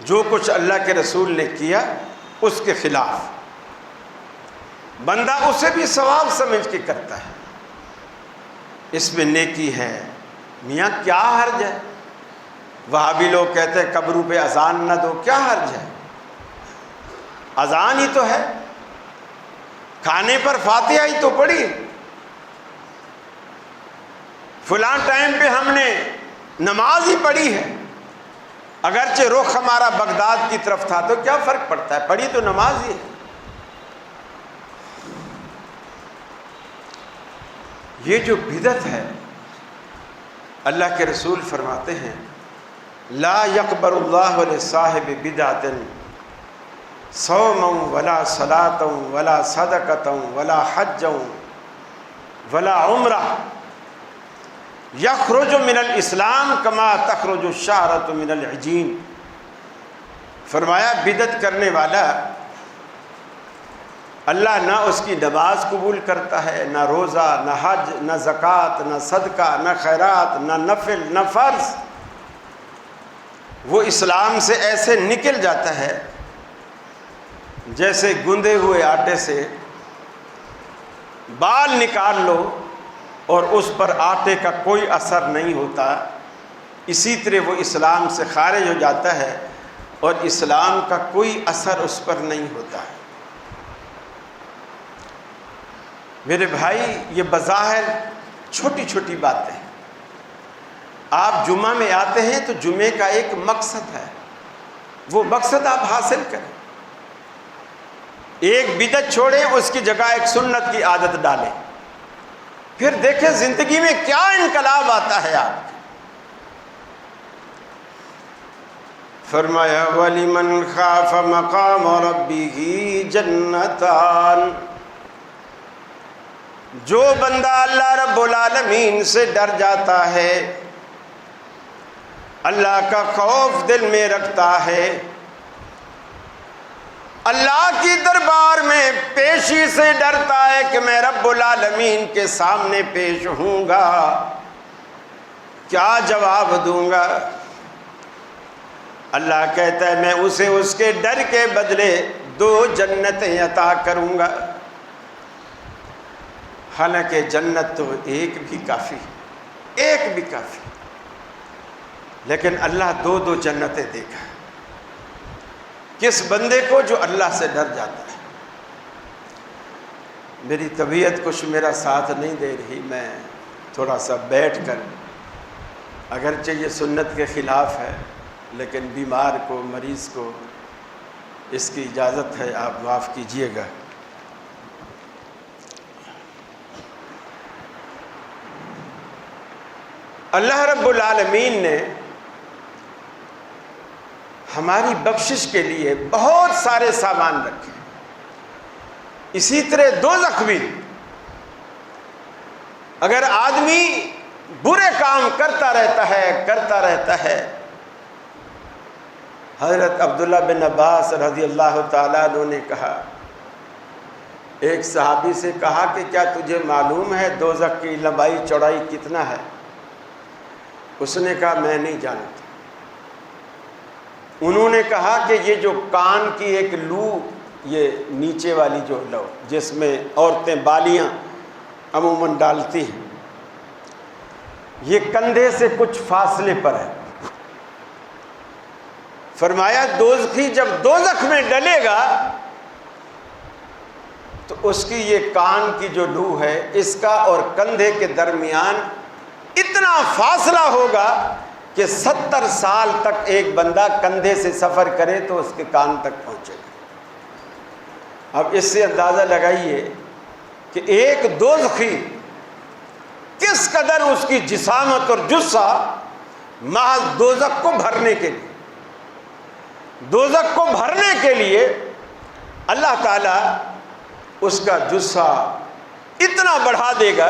جو کچھ اللہ کے رسول نے کیا اس کے خلاف، بندہ اسے بھی ثواب سمجھ کے کرتا ہے، اس میں نیکی ہے، میاں کیا حرج ہے؟ وہابی لوگ کہتے ہیں قبروں پہ اذان نہ دو، کیا حرج ہے؟ اذان ہی تو ہے، کھانے پر فاتحہ ہی تو پڑھی، فلاں ٹائم پہ ہم نے نماز ہی پڑھی ہے، اگرچہ رخ ہمارا بغداد کی طرف تھا تو کیا فرق پڑتا ہے، پڑھی تو نماز ہی ہے۔ یہ جو بدعت ہے، اللہ کے رسول فرماتے ہیں لا يقبل اللہ لصاحب بدعۃ صوما ولا صلاۃ ولا صدقۃ ولا حج ولا عمرہ یخرج من الاسلام کما تخرج الشعرۃ من العجین۔ فرمایا بدعت کرنے والا اللہ نہ اس کی نماز قبول کرتا ہے، نہ روزہ، نہ حج، نہ زکوٰۃ، نہ صدقہ، نہ خیرات، نہ نفل، نہ فرض۔ وہ اسلام سے ایسے نکل جاتا ہے جیسے گندے ہوئے آٹے سے بال نکال لو اور اس پر آٹے کا کوئی اثر نہیں ہوتا، اسی طرح وہ اسلام سے خارج ہو جاتا ہے اور اسلام کا کوئی اثر اس پر نہیں ہوتا ہے۔ میرے بھائی، یہ بظاہر چھوٹی چھوٹی باتیں، آپ جمعہ میں آتے ہیں تو جمعے کا ایک مقصد ہے، وہ مقصد آپ حاصل کریں، ایک بدعت چھوڑیں، اس کی جگہ ایک سنت کی عادت ڈالیں، پھر دیکھیں زندگی میں کیا انقلاب آتا ہے آپ۔ فرمایا وَلِمَنْ خَافَ مَقَامَ رَبِّهِ جَنَّتَانِ، جو بندہ اللہ رب العالمین سے ڈر جاتا ہے، اللہ کا خوف دل میں رکھتا ہے، اللہ کی دربار میں پیشی سے ڈرتا ہے کہ میں رب العالمین کے سامنے پیش ہوں گا، کیا جواب دوں گا؟ اللہ کہتا ہے میں اسے اس کے ڈر کے بدلے 2 جنتیں عطا کروں گا۔ حالانکہ جنت تو ایک بھی کافی، ایک بھی کافی، لیکن اللہ 2 جنتیں دے گا کس بندے کو جو اللہ سے ڈر جاتا ہے۔ میری طبیعت کچھ میرا ساتھ نہیں دے رہی، میں تھوڑا سا بیٹھ کر، اگرچہ یہ سنت کے خلاف ہے لیکن بیمار کو، مریض کو اس کی اجازت ہے، آپ معاف کیجئے گا۔ اللہ رب العالمین نے ہماری بخشش کے لیے بہت سارے سامان رکھے، اسی طرح دوزخ بھی۔ اگر آدمی برے کام کرتا رہتا ہے، حضرت عبداللہ بن عباس رضی اللہ تعالیٰ عنہ نے کہا، ایک صحابی سے کہا کہ کیا تجھے معلوم ہے دوزخ کی لمبائی چوڑائی کتنا ہے؟ اس نے کہا میں نہیں جانتا۔ انہوں نے کہا کہ یہ جو کان کی ایک لو، یہ نیچے والی جو لو جس میں عورتیں بالیاں عموماً ڈالتی ہیں، یہ کندھے سے کچھ فاصلے پر ہے۔ فرمایا دوزخی جب دوزخ میں ڈلے گا تو اس کی یہ کان کی جو لو ہے، اس کا اور کندھے کے درمیان اتنا فاصلہ ہوگا کہ 70 سال تک ایک بندہ کندھے سے سفر کرے تو اس کے کان تک پہنچے گا۔ اب اس سے اندازہ لگائیے کہ ایک دوزخی کس قدر اس کی جسامت اور جثہ محض دوزخ کو بھرنے کے لیے اللہ تعالیٰ اس کا جثہ اتنا بڑھا دے گا۔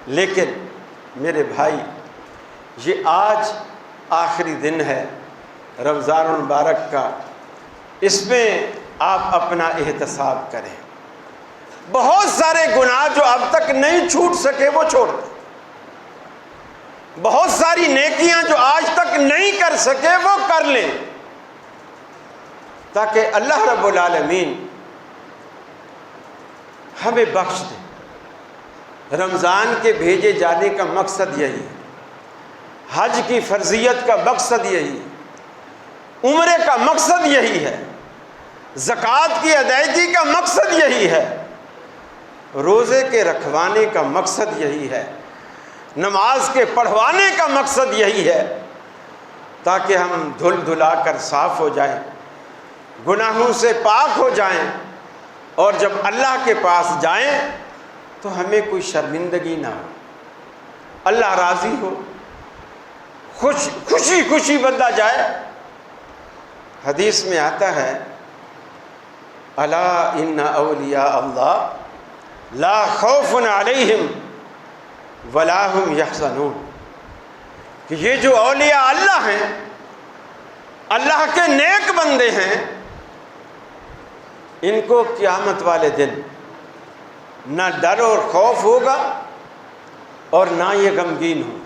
لیکن میرے بھائی، یہ آج آخری دن ہے رمضان المبارک کا، اس میں آپ اپنا احتساب کریں، بہت سارے گناہ جو اب تک نہیں چھوٹ سکے وہ چھوڑ دیں، بہت ساری نیکیاں جو آج تک نہیں کر سکے وہ کر لیں، تاکہ اللہ رب العالمین ہمیں بخش دے۔ رمضان کے بھیجے جانے کا مقصد یہی ہے، حج کی فرضیت کا مقصد یہی ہے، عمرے کا مقصد یہی ہے، زکوٰۃ کی ادائیگی کا مقصد یہی ہے، روزے کے رکھوانے کا مقصد یہی ہے، نماز کے پڑھوانے کا مقصد یہی ہے، تاکہ ہم دھل دھلا کر صاف ہو جائیں، گناہوں سے پاک ہو جائیں، اور جب اللہ کے پاس جائیں تو ہمیں کوئی شرمندگی نہ ہو، اللہ راضی ہو، خوشی خوشی بندہ جائے۔ حدیث میں آتا ہے الا ان اولیاء اللہ لا خوف علیہم ولا هم یحزنون، کہ یہ جو اولیاء اللہ ہیں، اللہ کے نیک بندے ہیں، ان کو قیامت والے دن نہ ڈر اور خوف ہوگا اور نہ یہ غمگین ہوں۔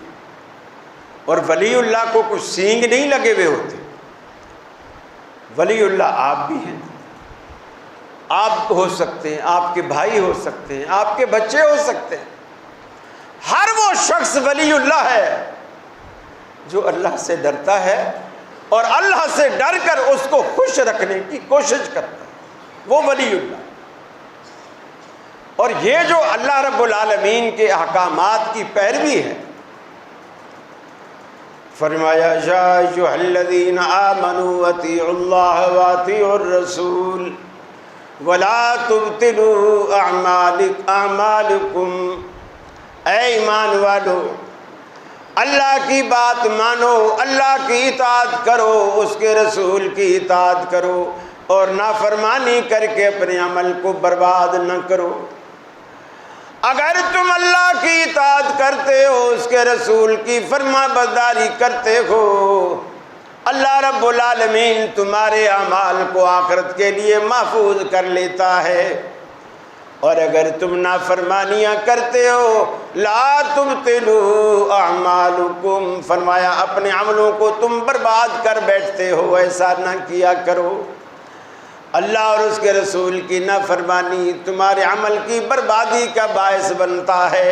اور ولی اللہ کو کچھ سینگ نہیں لگے ہوئے ہوتے، ولی اللہ آپ بھی ہیں، آپ ہو سکتے ہیں، آپ کے بھائی ہو سکتے ہیں، آپ کے بچے ہو سکتے ہیں، ہر وہ شخص ولی اللہ ہے جو اللہ سے ڈرتا ہے اور اللہ سے ڈر کر اس کو خوش رکھنے کی کوشش کرتا ہے، وہ ولی اللہ۔ اور یہ جو اللہ رب العالمین کے احکامات کی پیروی ہے، فرمایا یا ایھا الذین آمنوا اطیعوا اللہ واطیعوا الرسول ولا تبطلوا اعمالکم، اے ایمان والو اللہ کی بات مانو، اللہ کی اطاعت کرو، اس کے رسول کی اطاعت کرو، اور نافرمانی کر کے اپنے عمل کو برباد نہ کرو۔ اگر تم اللہ کی اطاعت کرتے ہو، اس کے رسول کی فرما برداری کرتے ہو، اللہ رب العالمین تمہارے اعمال کو آخرت کے لیے محفوظ کر لیتا ہے۔ اور اگر تم نافرمانیاں کرتے ہو، لا تبطلوا اعمالکم، فرمایا اپنے عملوں کو تم برباد کر بیٹھتے ہو، ایسا نہ کیا کرو۔ اللہ اور اس کے رسول کی نافرمانی تمہارے عمل کی بربادی کا باعث بنتا ہے۔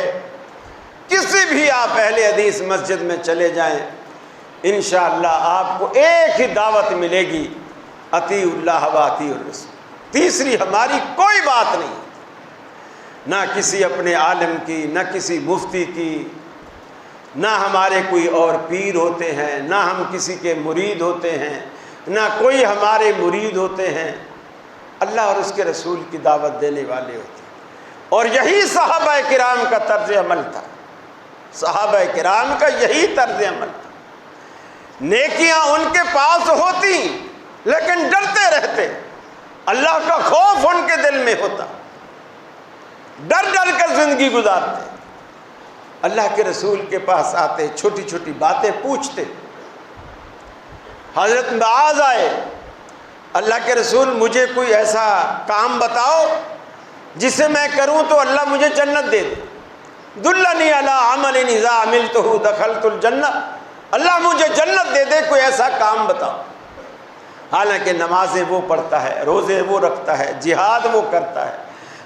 کسی بھی آپ اہل حدیث مسجد میں چلے جائیں، انشاءاللہ آپ کو ایک ہی دعوت ملے گی، اطیعوا اللہ واطیعوا الرسول، تیسری ہماری کوئی بات نہیں، نہ کسی اپنے عالم کی، نہ کسی مفتی کی، نہ ہمارے کوئی اور پیر ہوتے ہیں، نہ ہم کسی کے مرید ہوتے ہیں، نہ کوئی ہمارے مرید ہوتے ہیں، اللہ اور اس کے رسول کی دعوت دینے والے ہوتے ہیں۔ اور یہی صحابہ کرام کا طرز عمل تھا، صحابہ کرام کا یہی طرز عمل تھا۔ نیکیاں ان کے پاس ہوتی لیکن ڈرتے رہتے، اللہ کا خوف ان کے دل میں ہوتا، ڈر ڈر کر زندگی گزارتے، اللہ کے رسول کے پاس آتے، چھوٹی چھوٹی باتیں پوچھتے۔ حضرت معاذ آئے، اللہ کے رسول مجھے کوئی ایسا کام بتاؤ جسے میں کروں تو اللہ مجھے جنت دے دے، دلنی علی عمل اذا عملتہ دخلت الجنہ، اللہ مجھے جنت دے دے، کوئی ایسا کام بتاؤ۔ حالانکہ نمازیں وہ پڑھتا ہے، روزے وہ رکھتا ہے، جہاد وہ کرتا ہے،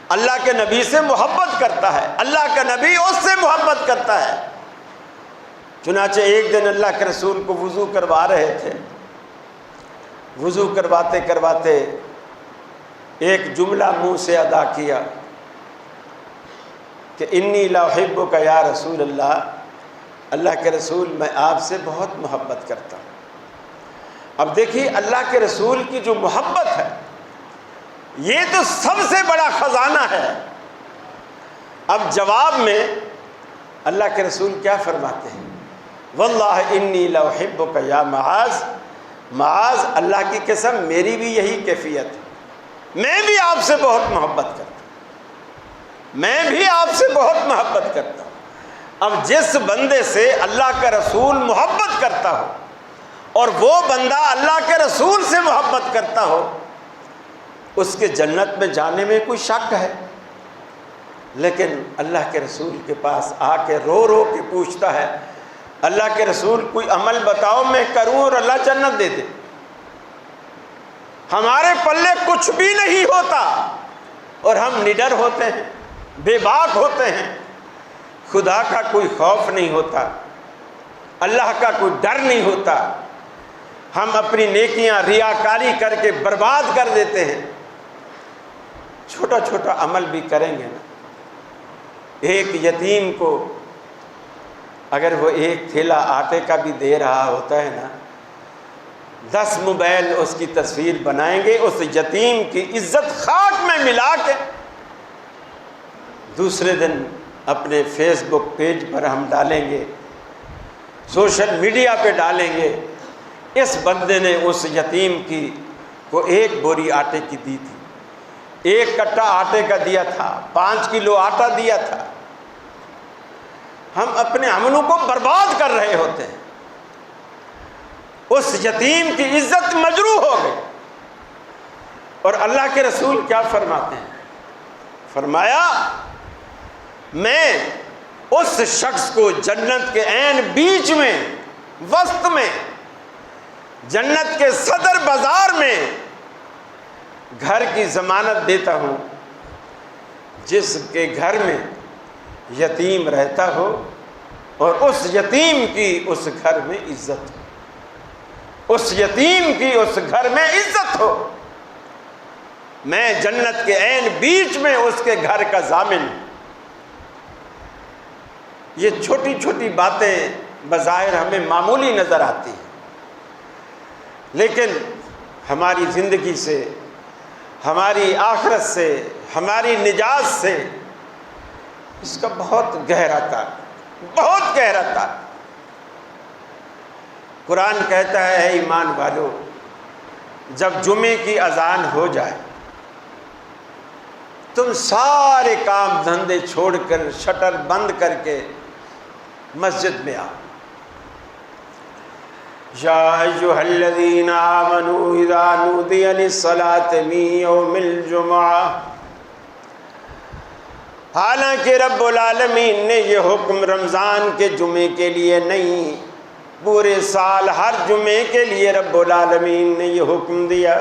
اللہ کے نبی سے محبت کرتا ہے، اللہ کا نبی اس سے محبت کرتا ہے۔ چنانچہ ایک دن اللہ کے رسول کو وضو کروا رہے تھے، وضو کرواتے کرواتے ایک جملہ منہ سے ادا کیا کہ انی لاحبک یا رسول اللہ، اللہ کے رسول میں آپ سے بہت محبت کرتا ہوں۔ اب دیکھیے اللہ کے رسول کی جو محبت ہے یہ تو سب سے بڑا خزانہ ہے۔ اب جواب میں اللہ کے رسول کیا فرماتے ہیں؟ واللہ انی لاحبک یا معاذ، معاذ اللہ کی قسم میری بھی یہی کیفیت ہے، میں بھی آپ سے بہت محبت کرتا ہوں، میں بھی آپ سے بہت محبت کرتا ہوں۔ اب جس بندے سے اللہ کا رسول محبت کرتا ہو اور وہ بندہ اللہ کے رسول سے محبت کرتا ہو، اس کے جنت میں جانے میں کوئی شک ہے؟ لیکن اللہ کے رسول کے پاس آ کے رو رو کے پوچھتا ہے، اللہ کے رسول کوئی عمل بتاؤ میں کروں اور اللہ جنت دے دے۔ ہمارے پلے کچھ بھی نہیں ہوتا اور ہم نڈر ہوتے ہیں، بے باک ہوتے ہیں، خدا کا کوئی خوف نہیں ہوتا، اللہ کا کوئی ڈر نہیں ہوتا، ہم اپنی نیکیاں ریاکاری کر کے برباد کر دیتے ہیں۔ چھوٹا چھوٹا عمل بھی کریں گے نا، ایک یتیم کو اگر وہ ایک تھیلا آٹے کا بھی دے رہا ہوتا ہے نا، 10 موبائل اس کی تصویر بنائیں گے، اس یتیم کی عزت خاک میں ملا کے دوسرے دن اپنے فیس بک پیج پر ہم ڈالیں گے، سوشل میڈیا پہ ڈالیں گے، اس بندے نے اس یتیم کی کو 1 بوری آٹے کی دی تھی، 1 کٹا آٹے کا دیا تھا، 5 کلو آٹا دیا تھا۔ ہم اپنے عملوں کو برباد کر رہے ہوتے ہیں، اس یتیم کی عزت مجروح ہو گئی۔ اور اللہ کے رسول کیا فرماتے ہیں؟ فرمایا میں اس شخص کو جنت کے عین بیچ میں، وسط میں، جنت کے صدر بازار میں گھر کی ضمانت دیتا ہوں جس کے گھر میں یتیم رہتا ہو اور اس یتیم کی اس گھر میں عزت ہو، اس یتیم کی اس گھر میں عزت ہو۔ میں جنت کے عین بیچ میں اس کے گھر کا ضامن ہوں۔ یہ چھوٹی چھوٹی باتیں بظاہر ہمیں معمولی نظر آتی ہیں، لیکن ہماری زندگی سے، ہماری آخرت سے، ہماری نجات سے اس کا بہت گہرا تعلق، بہت گہرا تعلق۔ قرآن کہتا ہے، اے ایمان والو، جب جمعے کی اذان ہو جائے تم سارے کام دھندے چھوڑ کر، شٹر بند کر کے مسجد میں آؤ۔ یا ایھا الذین آمنوا اذا نودی للصلاۃ من یوم الجمعہ۔ حالانکہ رب العالمین نے یہ حکم رمضان کے جمعے کے لیے نہیں، پورے سال ہر جمعے کے لیے رب العالمین نے یہ حکم دیا۔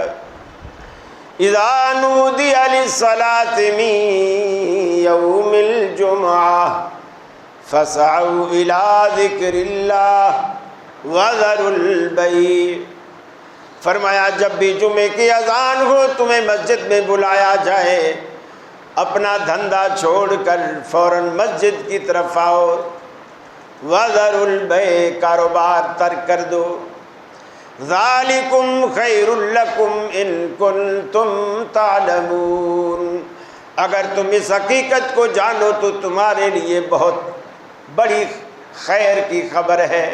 اذا نودی للصلاۃ من یوم الجمعہ فاسعوا الی ذکر اللہ وذروا البیع۔ فرمایا جب بھی جمعے کی اذان ہو، تمہیں مسجد میں بلایا جائے، اپنا دھندا چھوڑ کر فوراً مسجد کی طرف آؤ۔ وذروا البیع، کاروبار ترک کر دو۔ ذالکم خیر لکم ان کنتم تعلمون، اگر تم اس حقیقت کو جانو تو تمہارے لیے بہت بڑی خیر کی خبر ہے۔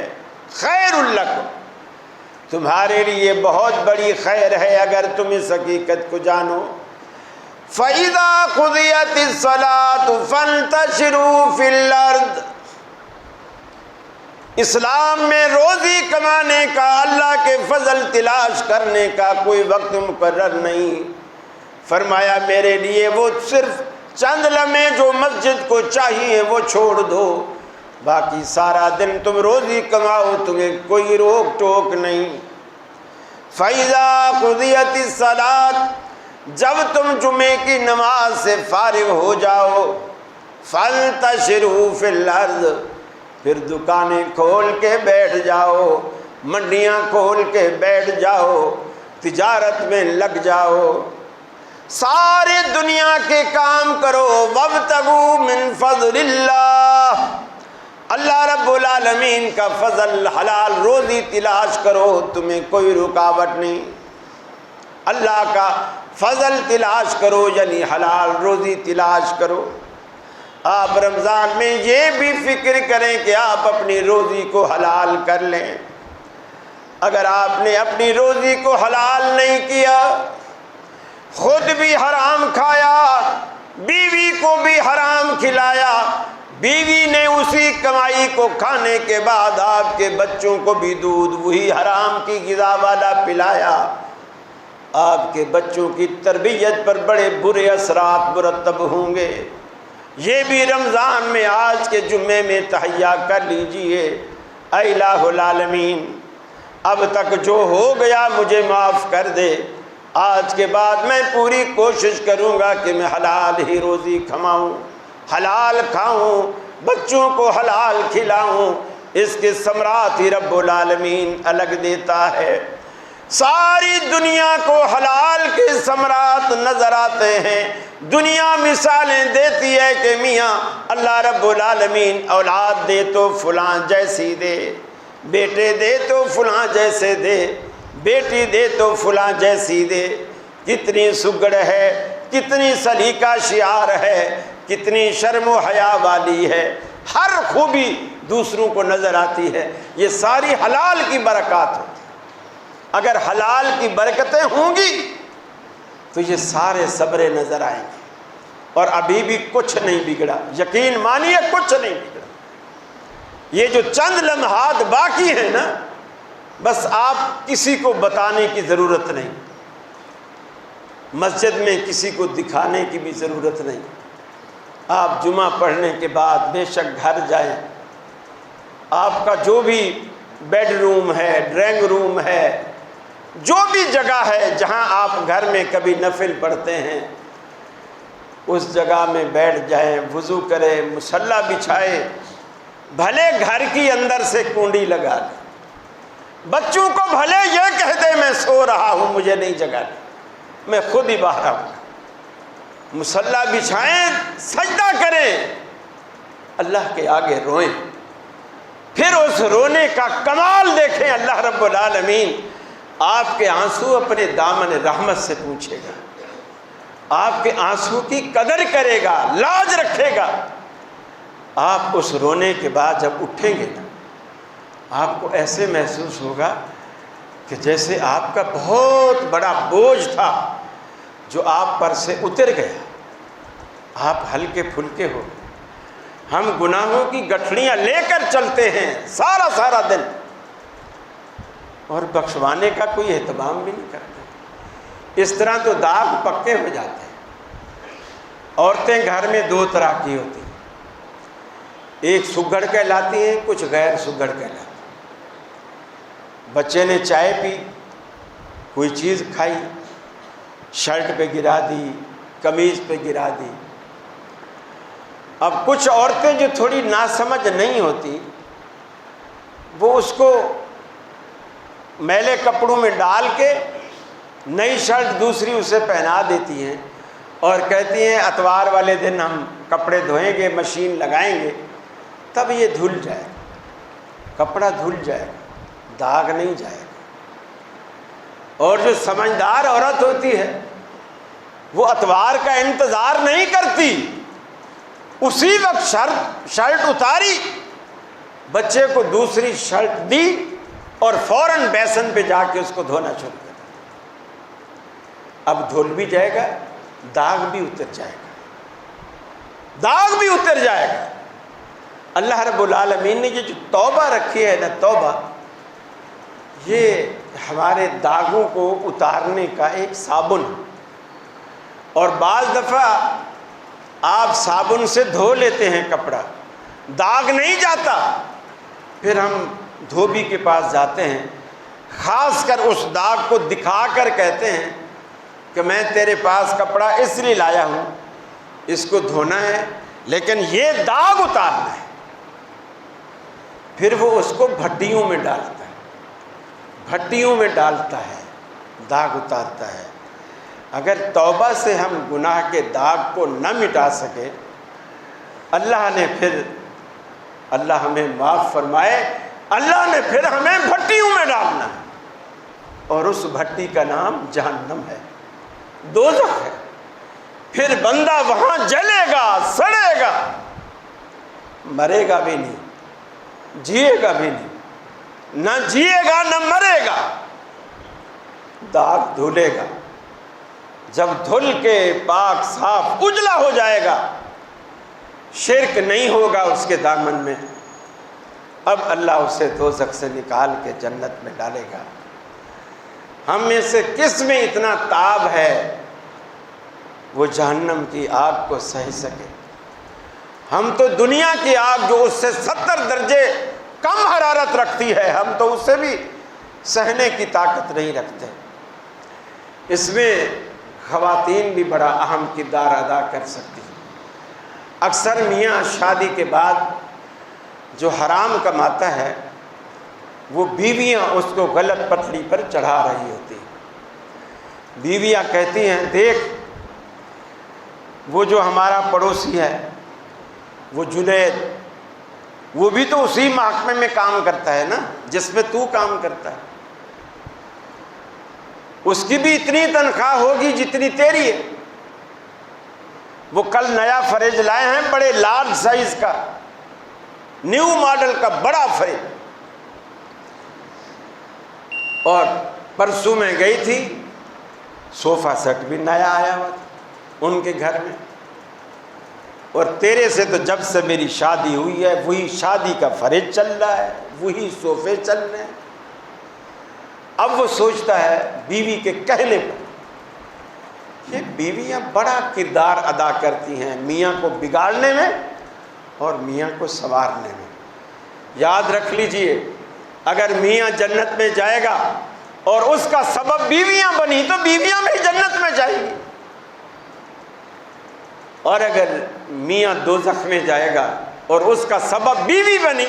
خیر لکم، تمہارے لیے بہت بڑی خیر ہے اگر تم اس حقیقت کو جانو۔ فَإِذَا قُضِيَتِ الصَّلَاةُ فَانْتَشِرُوا فِي الْأَرْضِ۔ اسلام میں روزی کمانے کا، اللہ کے فضل تلاش کرنے کا کوئی وقت مقرر نہیں۔ فرمایا میرے لیے وہ صرف چند لمحے جو مسجد کو چاہیے وہ چھوڑ دو، باقی سارا دن تم روزی کماؤ، تمہیں کوئی روک ٹوک نہیں۔ فَإِذَا قُضِيَتِ الصَّلَاةُ، جب تم جمعے کی نماز سے فارغ ہو جاؤ، فَانْتَشِرُوا فِي الْأَرْضِ، پھر دکانیں کھول کے بیٹھ جاؤ، منڈیاں کھول کے بیٹھ جاؤ، تجارت میں لگ جاؤ، سارے دنیا کے کام کرو۔ وَابْتَغُوا مِن فَضْلِ اللَّهِ، اللہ رب العالمین کا فضل، حلال روزی تلاش کرو، تمہیں کوئی رکاوٹ نہیں۔ اللہ کا فضل تلاش کرو یعنی حلال روزی تلاش کرو۔ آپ رمضان میں یہ بھی فکر کریں کہ آپ اپنی روزی کو حلال کر لیں۔ اگر آپ نے اپنی روزی کو حلال نہیں کیا، خود بھی حرام کھایا، بیوی کو بھی حرام کھلایا، بیوی نے اسی کمائی کو کھانے کے بعد آپ کے بچوں کو بھی دودھ وہی حرام کی غذا والا پلایا، آپ کے بچوں کی تربیت پر بڑے برے اثرات مرتب ہوں گے۔ یہ بھی رمضان میں آج کے جمعے میں تہیا کر لیجئے، اے الہ العالمین اب تک جو ہو گیا مجھے معاف کر دے، آج کے بعد میں پوری کوشش کروں گا کہ میں حلال ہی روزی کماؤں، حلال کھاؤں، بچوں کو حلال کھلاؤں۔ اس کے ثمرات ہی رب العالمین الگ دیتا ہے۔ ساری دنیا کو حلال کے ثمرات نظر آتے ہیں۔ دنیا مثالیں دیتی ہے کہ میاں اللہ رب العالمین اولاد دے تو فلاں جیسی دے، بیٹے دے تو فلاں جیسے دے، بیٹی دے تو فلاں جیسی دے۔ کتنی سگڑ ہے، کتنی سلیقہ شعار ہے، کتنی شرم و حیا والی ہے، ہر خوبی دوسروں کو نظر آتی ہے۔ یہ ساری حلال کی برکات ہوتی ہے۔ اگر حلال کی برکتیں ہوں گی تو یہ سارے صبرے نظر آئیں گے۔ اور ابھی بھی کچھ نہیں بگڑا، یقین مانیے کچھ نہیں بگڑا۔ یہ جو چند لمحات باقی ہیں نا، بس آپ کسی کو بتانے کی ضرورت نہیں، مسجد میں کسی کو دکھانے کی بھی ضرورت نہیں۔ آپ جمعہ پڑھنے کے بعد بے شک گھر جائیں، آپ کا جو بھی بیڈ روم ہے، ڈرائنگ روم ہے، جو بھی جگہ ہے جہاں آپ گھر میں کبھی نفل پڑھتے ہیں، اس جگہ میں بیٹھ جائیں، وضو کریں، مصلی بچھائے، بھلے گھر کی اندر سے کنڈی لگا لیں، بچوں کو بھلے یہ کہہ دے میں سو رہا ہوں مجھے نہیں جگانا، میں خود ہی باہر آؤں گا۔ مصلی بچھائیں، سجدہ کریں، اللہ کے آگے روئیں، پھر اس رونے کا کمال دیکھیں۔ اللہ رب العالمین آپ کے آنسو اپنے دامن رحمت سے پوچھے گا، آپ کے آنسو کی قدر کرے گا، لاج رکھے گا۔ آپ اس رونے کے بعد جب اٹھیں گے نا، آپ کو ایسے محسوس ہوگا کہ جیسے آپ کا بہت بڑا بوجھ تھا جو آپ پر سے اتر گیا، آپ ہلکے پھلکے ہو۔ ہم گناہوں کی گٹھڑیاں لے کر چلتے ہیں سارا دن، اور بخشوانے کا کوئی اہتمام بھی نہیں کرتے۔ اس طرح تو داغ پکے ہو جاتے ہیں۔ عورتیں گھر میں دو طرح کی ہوتی ہیں، ایک سگڑ کہلاتی ہیں، کچھ غیر سگڑ کہلاتی ہیں۔ بچے نے چائے پی، کوئی چیز کھائی، شرٹ پہ گرا دی، قمیض پہ گرا دی۔ اب کچھ عورتیں جو تھوڑی ناسمجھ نہیں ہوتی، وہ اس کو میلے کپڑوں میں ڈال کے نئی شرٹ دوسری اسے پہنا دیتی ہیں اور کہتی ہیں اتوار والے دن ہم کپڑے دھوئیں گے، مشین لگائیں گے، تب یہ دھل جائے گا، کپڑا دھل جائے گا، داغ نہیں جائے گا۔ اور جو سمجھدار عورت ہوتی ہے وہ اتوار کا انتظار نہیں کرتی، اسی وقت شرٹ اتاری، بچے کو دوسری شرٹ دی اور فوراً بیسن پہ جا کے اس کو دھونا شروع کر دیا۔ اب دھل بھی جائے گا، داغ بھی اتر جائے گا، داغ بھی اتر جائے گا۔ اللہ رب العالمین نے یہ جو توبہ رکھی ہے نا، توبہ، یہ ہمارے داغوں کو اتارنے کا ایک صابن ہے۔ اور بعض دفعہ آپ صابن سے دھو لیتے ہیں کپڑا، داغ نہیں جاتا، پھر ہم دھوبی کے پاس جاتے ہیں، خاص کر اس داغ کو دکھا کر کہتے ہیں کہ میں تیرے پاس کپڑا اس لیے لایا ہوں، اس کو دھونا ہے لیکن یہ داغ اتارنا ہے۔ پھر وہ اس کو بھٹیوں میں ڈالتا ہے، بھٹیوں میں ڈالتا ہے، داغ اتارتا ہے۔ اگر توبہ سے ہم گناہ کے داغ کو نہ مٹا سکے، اللہ نے پھر، اللہ ہمیں معاف فرمائے، اللہ نے پھر ہمیں بھٹیوں میں ڈالنا ہے، اور اس بھٹی کا نام جہنم ہے، دوزخ ہے۔ پھر بندہ وہاں جلے گا، سڑے گا، مرے گا بھی نہیں، جیے گا بھی نہیں، نہ جیے گا نہ مرے گا، داغ دھلے گا۔ جب دھل کے پاک صاف اجلا ہو جائے گا، شرک نہیں ہوگا اس کے دامن میں، اب اللہ اسے دوزخ سے نکال کے جنت میں ڈالے گا۔ ہم میں سے کس میں اتنا تاب ہے وہ جہنم کی آگ کو سہ سکے؟ ہم تو دنیا کی آگ جو اس سے 70 درجے کم حرارت رکھتی ہے، ہم تو اس سے بھی سہنے کی طاقت نہیں رکھتے۔ اس میں خواتین بھی بڑا اہم کردار ادا کر سکتی ہیں۔ اکثر میاں شادی کے بعد جو حرام کماتا ہے وہ بیویاں اس کو غلط پٹری پر چڑھا رہی ہوتی ہیں۔ بیویاں کہتی ہیں دیکھ وہ جو ہمارا پڑوسی ہے وہ جنید، وہ بھی تو اسی محکمے میں کام کرتا ہے نا جس میں تو کام کرتا ہے، اس کی بھی اتنی تنخواہ ہوگی جتنی تیری ہے۔ وہ کل نیا فریج لائے ہیں، بڑے لارج سائز کا، نیو ماڈل کا بڑا فریج، اور پرسوں میں گئی تھی صوفہ سیٹ بھی نیا آیا ہوا تھا ان کے گھر میں، اور تیرے سے تو جب سے میری شادی ہوئی ہے وہی شادی کا فریج چل رہا ہے، وہی صوفے چل رہے ہیں۔ اب وہ سوچتا ہے بیوی کے کہنے پر، یہ بیویاں بڑا کردار ادا کرتی ہیں میاں کو بگاڑنے میں اور میاں کو سنوارنے میں۔ یاد رکھ لیجئے اگر میاں جنت میں جائے گا اور اس کا سبب بیویاں بنی تو بیویاں بھی جنت میں جائیں گی، اور اگر میاں دوزخ میں جائے گا اور اس کا سبب بیوی بنی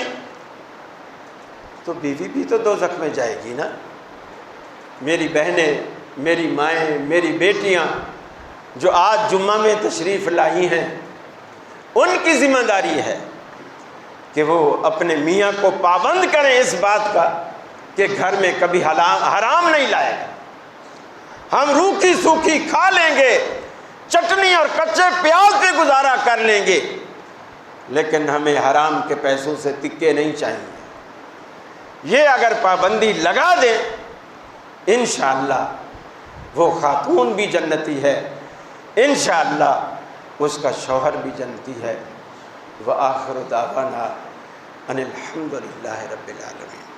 تو بیوی بھی تو دوزخ میں جائے گی نا۔ میری بہنیں، میری مائیں، میری بیٹیاں جو آج جمعہ میں تشریف لائی ہیں، ان کی ذمہ داری ہے کہ وہ اپنے میاں کو پابند کریں اس بات کا کہ گھر میں کبھی حرام نہیں لائے گا۔ ہم روکھی سوکھی کھا لیں گے، چٹنی اور کچے پیاز پہ گزارا کر لیں گے، لیکن ہمیں حرام کے پیسوں سے تکے نہیں چاہیے۔ یہ اگر پابندی لگا دیں انشاءاللہ وہ خاتون بھی جنتی ہے، انشاءاللہ اس کا شوہر بھی جنتی ہے۔ وآخر دعوانا ان الحمدللہ رب العالمین۔